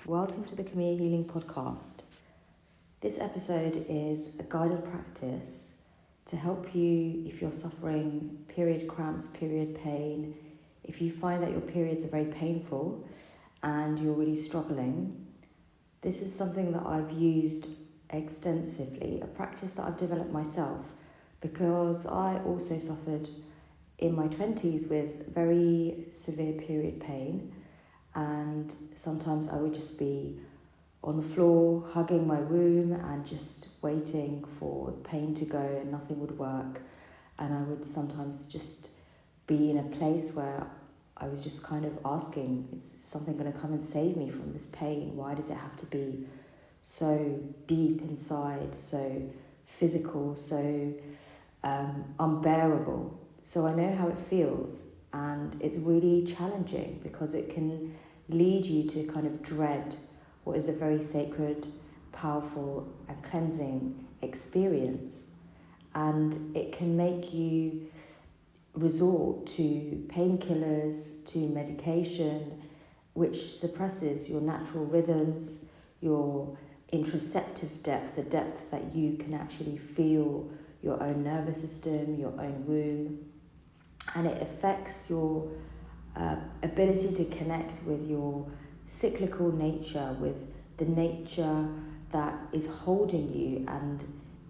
Welcome to the KIMIYA Healing Podcast. This episode is a guided practice to help you if you're suffering period cramps, period pain, if you find that your periods are very painful and you're really struggling. This is something that I've used extensively, a practice that I've developed myself because I also suffered in my 20s with very severe period pain. And sometimes I would just be on the floor, hugging my womb and just waiting for the pain to go and nothing would work. And I would sometimes just be in a place where I was just kind of asking, is something going to come and save me from this pain? Why does it have to be so deep inside, so physical, so unbearable? So I know how it feels. And it's really challenging because it can lead you to kind of dread what is a very sacred, powerful and cleansing experience. And it can make you resort to painkillers, to medication, which suppresses your natural rhythms, your interoceptive depth, the depth that you can actually feel your own nervous system, your own womb. And it affects your ability to connect with your cyclical nature, with the nature that is holding you and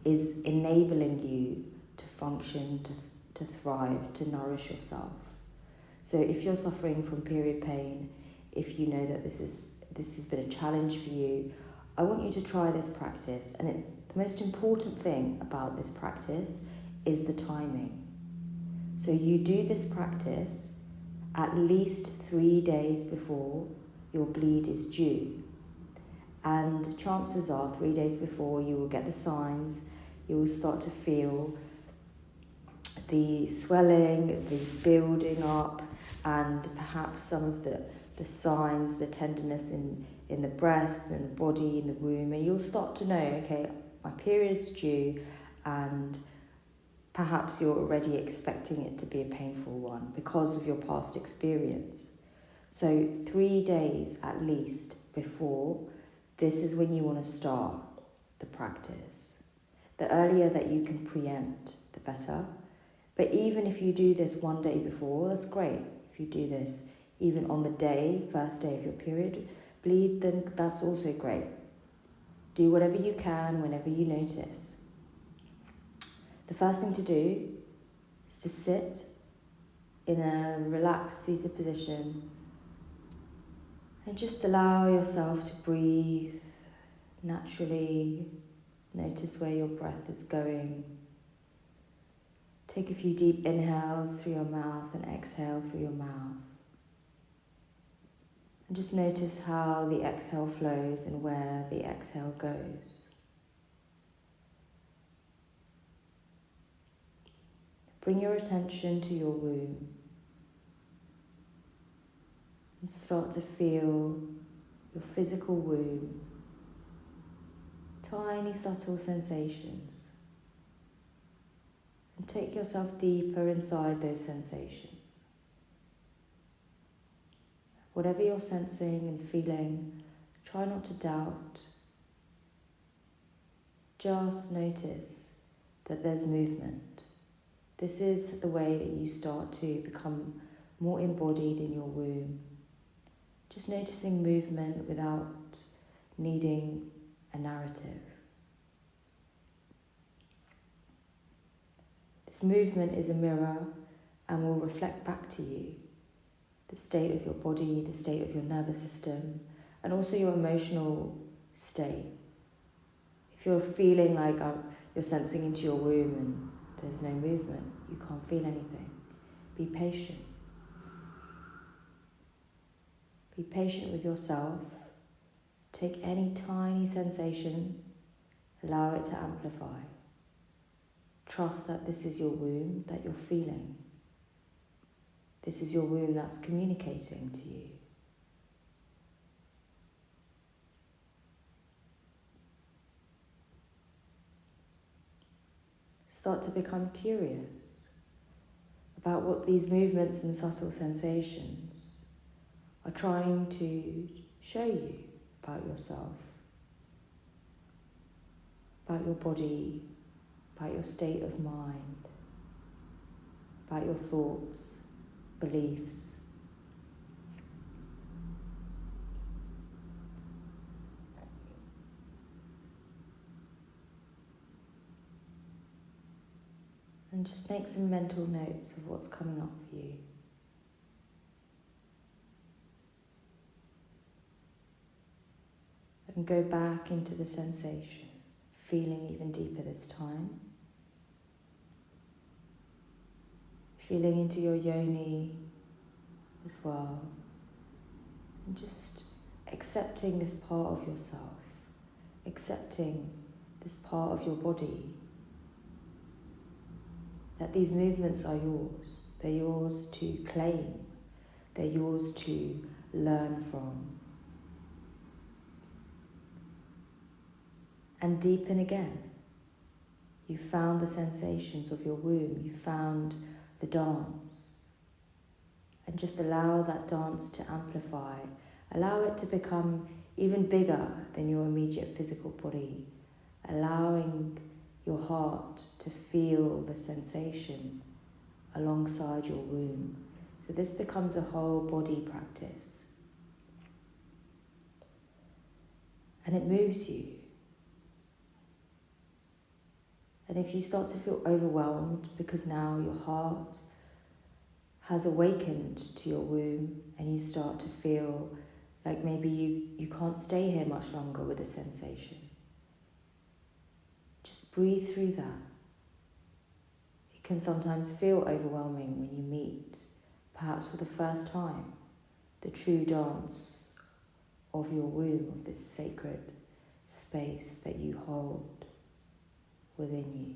is enabling you to function, to thrive, to nourish yourself. So if you're suffering from period pain, if you know that this has been a challenge for you, I want you to try this practice. And it's the most important thing about this practice is the timing. So you do this practice at least 3 days before your bleed is due. And chances are 3 days before you will get the signs, you will start to feel the swelling, the building up, and perhaps some of the signs, the tenderness in the breast, in the body, in the womb. And you'll start to know, okay, my period's due, and perhaps you're already expecting it to be a painful one because of your past experience. So 3 days at least before, this is when you want to start the practice. The earlier that you can preempt, the better. But even if you do this 1 day before, that's great. If you do this even on the day, first day of your period bleed, then that's also great. Do whatever you can whenever you notice. The first thing to do is to sit in a relaxed seated position and just allow yourself to breathe naturally. Notice where your breath is going. Take a few deep inhales through your mouth and exhale through your mouth. And just notice how the exhale flows and where the exhale goes. Bring your attention to your womb and start to feel your physical womb. Tiny subtle sensations. And take yourself deeper inside those sensations. Whatever you're sensing and feeling, try not to doubt. Just notice that there's movement. This is the way that you start to become more embodied in your womb. Just noticing movement without needing a narrative. This movement is a mirror and will reflect back to you the state of your body, the state of your nervous system, and also your emotional state. If you're feeling like you're sensing into your womb and there's no movement, you can't feel anything, be patient. Be patient with yourself. Take any tiny sensation, allow it to amplify. Trust that this is your womb that you're feeling. This is your womb that's communicating to you. Start to become curious about what these movements and subtle sensations are trying to show you, about yourself, about your body, about your state of mind, about your thoughts, beliefs. And just make some mental notes of what's coming up for you. And go back into the sensation, feeling even deeper this time. Feeling into your yoni as well. And just accepting this part of yourself, accepting this part of your body, that these movements are yours. They're yours to claim. They're yours to learn from. And deepen again. You found the sensations of your womb. You found the dance. And just allow that dance to amplify. Allow it to become even bigger than your immediate physical body. Allowing your heart to feel the sensation alongside your womb. So this becomes a whole body practice. And it moves you. And if you start to feel overwhelmed because now your heart has awakened to your womb and you start to feel like maybe you can't stay here much longer with the sensation, just breathe through that. It can sometimes feel overwhelming when you meet, perhaps for the first time, the true dance of your womb, of this sacred space that you hold within you.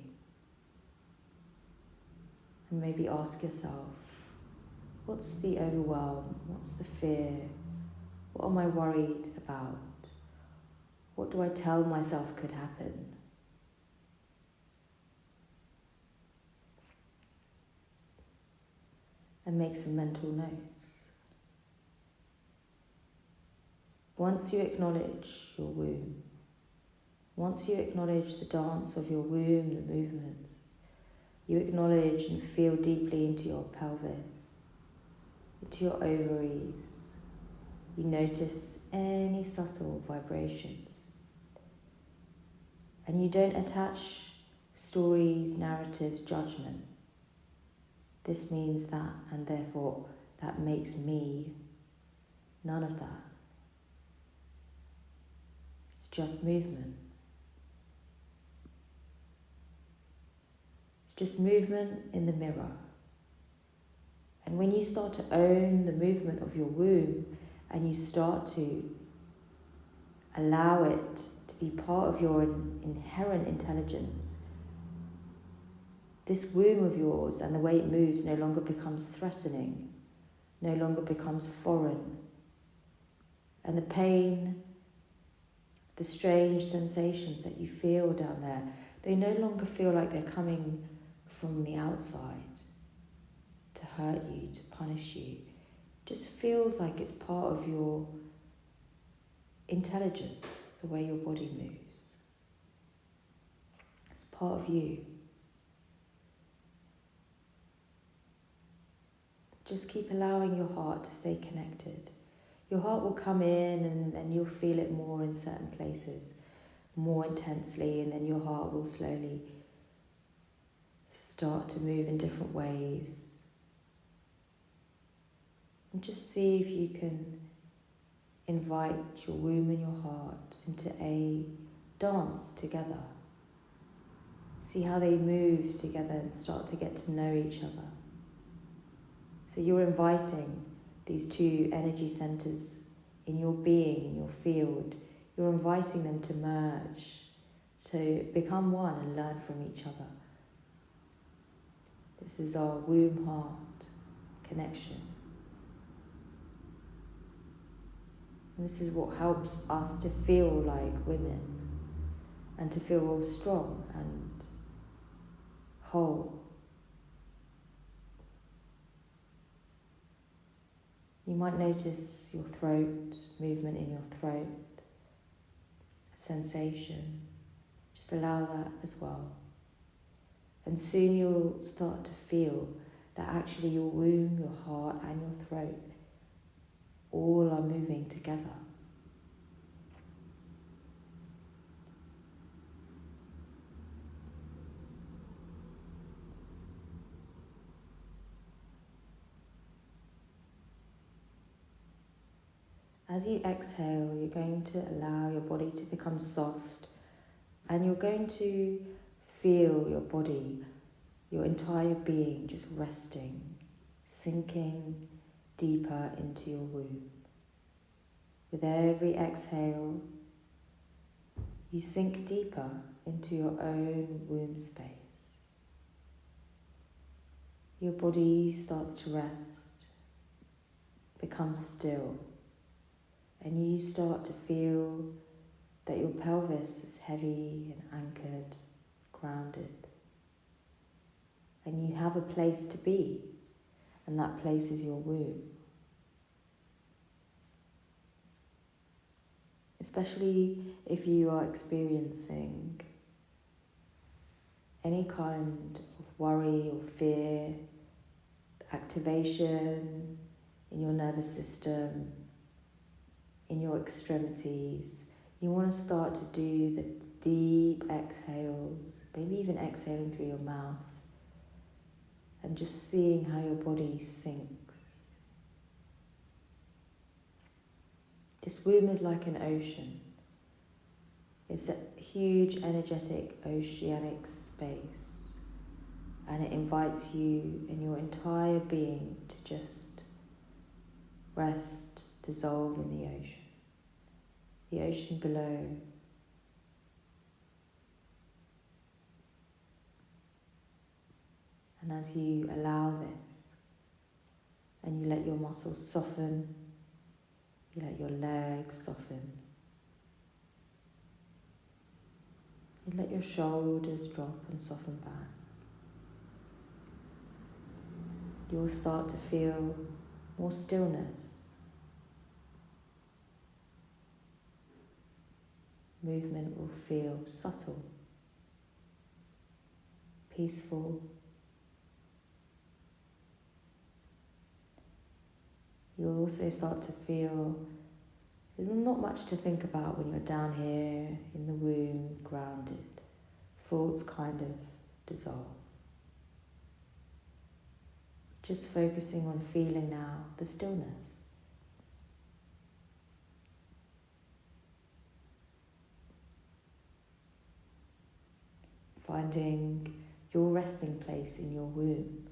And maybe ask yourself, what's the overwhelm? What's the fear? What am I worried about? What do I tell myself could happen? And make some mental notes. Once you acknowledge your womb, once you acknowledge the dance of your womb, the movements, you acknowledge and feel deeply into your pelvis, into your ovaries. You notice any subtle vibrations. And you don't attach stories, narratives, judgment. This means that, and therefore that makes me. None of that. It's just movement. It's just movement in the mirror. And when you start to own the movement of your womb and you start to allow it to be part of your inherent intelligence, this womb of yours and the way it moves no longer becomes threatening, no longer becomes foreign. And the pain, the strange sensations that you feel down there, they no longer feel like they're coming from the outside to hurt you, to punish you. It just feels like it's part of your intelligence, the way your body moves. It's part of you. Just keep allowing your heart to stay connected. Your heart will come in and then you'll feel it more in certain places, more intensely, and then your heart will slowly start to move in different ways. And just see if you can invite your womb and your heart into a dance together. See how they move together and start to get to know each other. So you're inviting these two energy centers in your being, in your field. You're inviting them to merge, to become one and learn from each other. This is our womb-heart connection. And this is what helps us to feel like women and to feel strong and whole. You might notice your throat, movement in your throat. sensation. Just allow that as well. And soon you'll start to feel that actually your womb, your heart and your throat all are moving together. As you exhale, you're going to allow your body to become soft, and you're going to feel your body, your entire being just resting, sinking deeper into your womb. With every exhale, you sink deeper into your own womb space. Your body starts to rest, become still, and you start to feel that your pelvis is heavy and anchored, grounded. And you have a place to be, and that place is your womb. Especially if you are experiencing any kind of worry or fear, activation in your nervous system, in your extremities, you want to start to do the deep exhales, maybe even exhaling through your mouth, and just seeing how your body sinks. This womb is like an ocean. It's a huge, energetic, oceanic space, and it invites you and your entire being to just rest, dissolve in the ocean below. And as you allow this, and you let your muscles soften, you let your legs soften, you let your shoulders drop and soften back, you'll start to feel more stillness. Movement will feel subtle, peaceful. You'll also start to feel there's not much to think about when you're down here in the womb, grounded. Thoughts kind of dissolve. Just focusing on feeling now the stillness. Finding your resting place in your womb.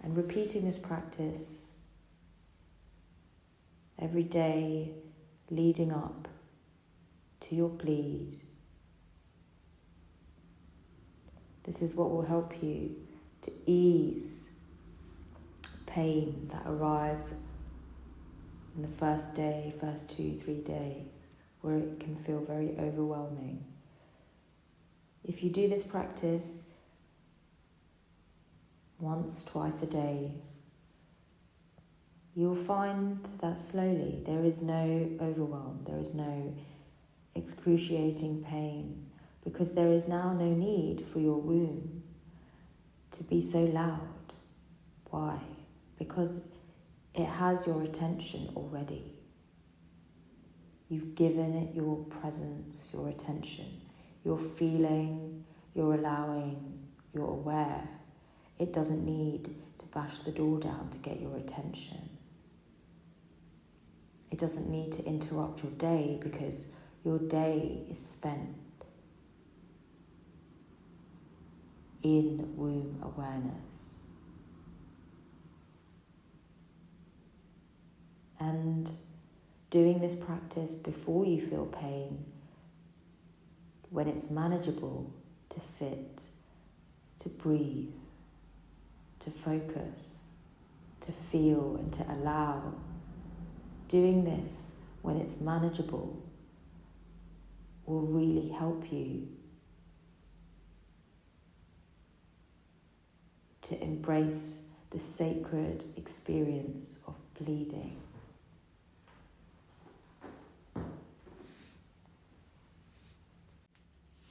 And repeating this practice every day leading up to your bleed. This is what will help you to ease pain that arrives in the first day, first 2-3 days, where it can feel very overwhelming. If you do this practice once, twice a day, you'll find that slowly there is no overwhelm, there is no excruciating pain, because there is now no need for your womb to be so loud. Why? Because it has your attention already. You've given it your presence, your attention. You're feeling, you're allowing, you're aware. It doesn't need to bash the door down to get your attention. It doesn't need to interrupt your day, because your day is spent in womb awareness. And doing this practice before you feel pain, when it's manageable, to sit, to breathe, to focus, to feel and to allow. Doing this when it's manageable will really help you to embrace the sacred experience of bleeding.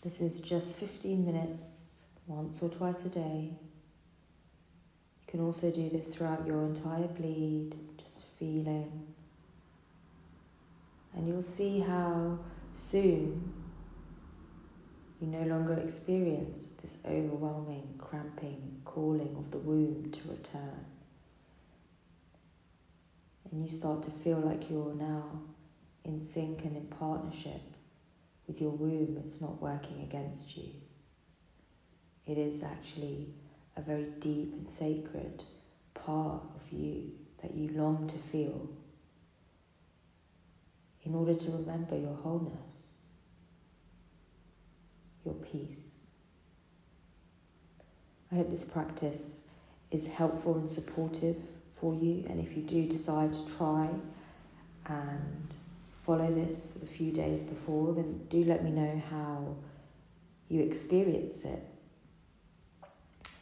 This is just 15 minutes, once or twice a day. You can also do this throughout your entire bleed, just feeling. And you'll see how soon you no longer experience this overwhelming, cramping, calling of the womb to return. And you start to feel like you're now in sync and in partnership with your womb. It's not working against you. It is actually a very deep and sacred part of you that you long to feel in order to remember your wholeness, your peace. I hope this practice is helpful and supportive for you, and if you do decide to try and follow this for the few days before, then do let me know how you experience it.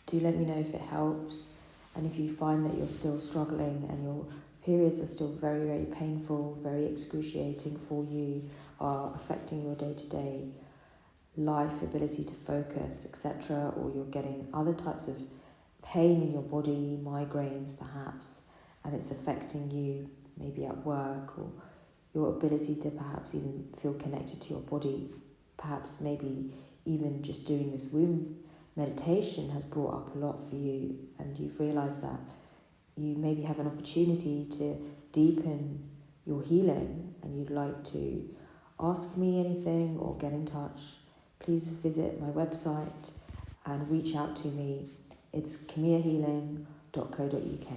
Do let me know if it helps, and if you find that you're still struggling and your periods are still very, very painful, very excruciating for you, are affecting your day-to-day life, ability to focus, etc., or you're getting other types of pain in your body, migraines perhaps, and it's affecting you maybe at work, or your ability to perhaps even feel connected to your body, perhaps maybe even just doing this womb meditation has brought up a lot for you, and you've realised that you maybe have an opportunity to deepen your healing and you'd like to ask me anything or get in touch, please visit my website and reach out to me. It's kimiyahealing.co.uk.